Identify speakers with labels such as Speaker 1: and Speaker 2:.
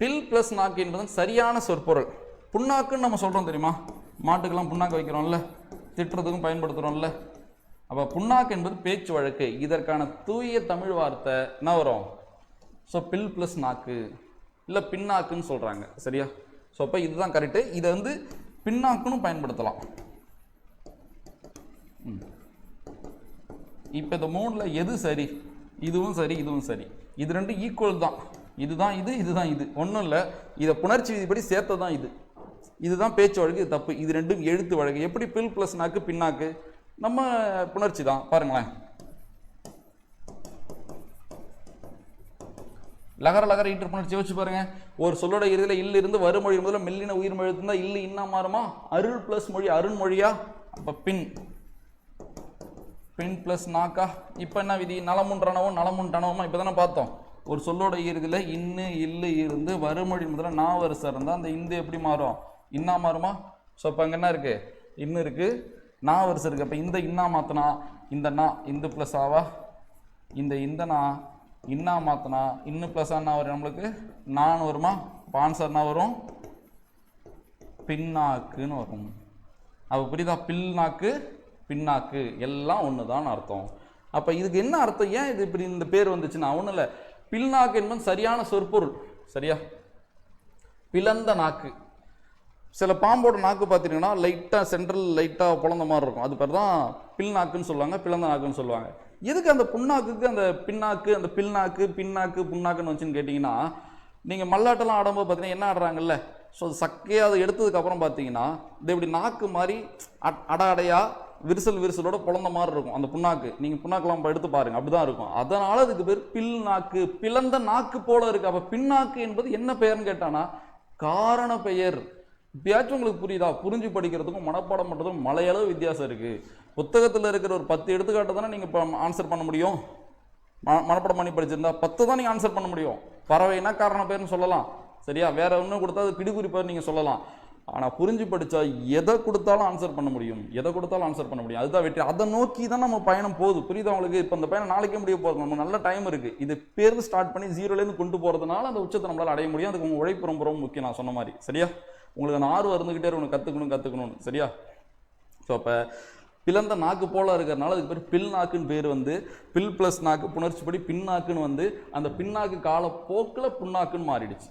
Speaker 1: Bill plus நாக்கு என்பதன் சரியான சொற்பொருள். புண்ணாக்குன்னு நம்ம சொல்கிறோம் தெரியுமா, மாட்டுக்கெல்லாம் புண்ணாக்கு வைக்கிறோம்ல, திட்டுறதுக்கும் பயன்படுத்துகிறோம்ல. அப்போ புண்ணாக்கு என்பது பேச்சு வழக்கு. இதற்கான தூய தமிழ் வார்த்தை என்ன வரும்? ஸோ பில் ப்ளஸ் நாக்கு இல்லை பின்னாக்குன்னு சொல்கிறாங்க. சரியா? ஸோ அப்போ இதுதான் கரெக்டு. இதை வந்து பின்னாக்குன்னு பயன்படுத்தலாம். இப்போ இந்த மூணில் எது சரி? இதுவும் சரி, இதுவும் சரி. இது ரெண்டும் ஈக்குவல் தான். இதுதான் இது, இதுதான் இது. ஒன்றும் இல்லை, இதை புணர்ச்சி விதிப்படி சேர்த்து தான் இது. இதுதான் பேச்சு வழக்கு, இது தப்பு. இது ரெண்டும் எழுத்து வழக்கு. எப்படி பில் ப்ளஸ் நாக்கு பின்னாக்கு? நம்ம புணர்ச்சி தான். பாருங்களேன், லகர லகர ஈற்று புணர்ச்சி வச்சு பாருங்க. ஒரு சொல்லோட இறுதியில் இல்லு இருந்து வருமொழி முதல்ல மெல்லின உயிர் மொழி இருந்தால் இல்லு இன்னா மாறுமா? அருள் பிளஸ் மொழி அருண்மொழியா? அப்போ பின் பின் பிளஸ் நாக்கா? இப்போ என்ன விதி? நலமுன்றனவும் நலமுன்றனவுமா? இப்போ தானே பார்த்தோம். ஒரு சொல்லோட இறுதியில் இன்னு இல்லு இருந்து வருமொழி முதல்ல நா வரிசை இருந்தால் அந்த இந்து எப்படி மாறும்? இன்னா மாறுமா? ஸோ இப்போ அங்கே என்ன இருக்குது? இன்னு இருக்குது, நா வரிசை இருக்குது. அப்போ இந்த இன்னா மாற்றினா இந்த நா இந்து ப்ளஸ் ஆவா? இந்த நா இன்னா மாற்றினா இன்னும் ப்ளஸ் என்ன வரும்? நம்மளுக்கு நான் வருமா? ஆன்சர் என்ன வரும்? பின்னாக்குன்னு வரும். அப்போ புரியுதா? பில்நாக்கு பின்னாக்கு எல்லாம் ஒன்று தான் அர்த்தம். அப்போ இதுக்கு என்ன அர்த்தம்? ஏன் இது இப்படி இந்த பேர் வந்துச்சுன்னா ஒன்றும் இல்லை, பில்நாக்கு என்பது சரியான சொற்பொருள். சரியா? பிளந்த நாக்கு. சில பாம்போட நாக்கு பார்த்துட்டிங்கன்னா லைட்டாக சென்ட்ரல் லைட்டாக பிளந்த மாதிரி இருக்கும். அது பேர் தான் பில்நாக்குன்னு சொல்லுவாங்க, பிளந்த நாக்குன்னு சொல்லுவாங்க. எதுக்கு அந்த புண்ணாக்குக்கு அந்த பின்னாக்கு, அந்த பில்நாக்கு பின்னாக்கு புண்ணாக்குன்னு வச்சுன்னு கேட்டிங்கன்னா, நீங்கள் மல்லாட்டெல்லாம் ஆடும்போது பார்த்தீங்கன்னா என்ன ஆடுறாங்கல்ல, ஸோ சக்கையாக அதை எடுத்ததுக்கப்புறம் பார்த்தீங்கன்னா இது இப்படி நாக்கு மாதிரி அடையாக விரிசலோட பிளந்த மாதிரி இருக்கும் அந்த புண்ணாக்கு. நீங்கள் புண்ணாக்கெல்லாம் எடுத்து பாருங்கள், அப்படி தான் இருக்கும். அதனால் அதுக்கு பேர் பில் நாக்கு, பிளந்த நாக்கு போல இருக்குது. அப்போ பின்னாக்கு என்பது என்ன பெயர்னு கேட்டானா காரண பெயர். இப்பயாச்சும் உங்களுக்கு புரியுதா? புரிஞ்சு படிக்கிறதுக்கும் மனப்பாடம் பண்ணுறதுக்கும் மலையளவு வித்தியாசம் இருக்குது. புத்தகத்தில் இருக்கிற ஒரு 10 எடுத்துக்காட்டு தானே நீங்கள் இப்போ ஆன்சர் பண்ண முடியும். மனப்பாடம் பண்ணி படிச்சிருந்தா 10 தான் நீங்கள் ஆன்சர் பண்ண முடியும். பறவைனா காரண பேர்னு சொல்லலாம். சரியா? வேற ஒன்றும் கொடுத்தா அது பிடிக்குறி பேர் நீங்கள் சொல்லலாம். ஆனால் புரிஞ்சு படித்தா எதை கொடுத்தாலும் ஆன்சர் பண்ண முடியும், எதை கொடுத்தாலும் ஆன்சர் பண்ண முடியும். அதுதான் வெற்றி. அதை நோக்கி தான் நம்ம பயணம் போகுது. புரியுதா உங்களுக்கு? இப்போ அந்த பயணம் நாளைக்கே முடிய போகுது. நம்ம நல்ல டைம் இருக்குது. இது பேருந்து ஸ்டார்ட் பண்ணி 0லேருந்து கொண்டு போகிறதுனால அந்த உச்சத்தை நம்மளால் அடைய முடியும். அதுக்கு உங்கள் உழைப்பு ரொம்ப ரொம்ப முக்கியம். நான் சொன்ன மாதிரி. சரியா? உங்களுக்கு அந்த ஆர்வம் இருந்துக்கிட்டே இருக்கணும், கற்றுக்கணும்னு. சரியா? ஸோ அப்போ பிளந்த நாக்கு போல இருக்கிறதுனால அதுக்கு பேர் பில் நாக்குன்னு பேர் வந்து பில் ப்ளஸ் நாக்கு புணர்ச்சிப்படி பின்னாக்குன்னு வந்து அந்த பின்னாக்கு காலப்போக்கில் புண்ணாக்குன்னு மாறிடுச்சு.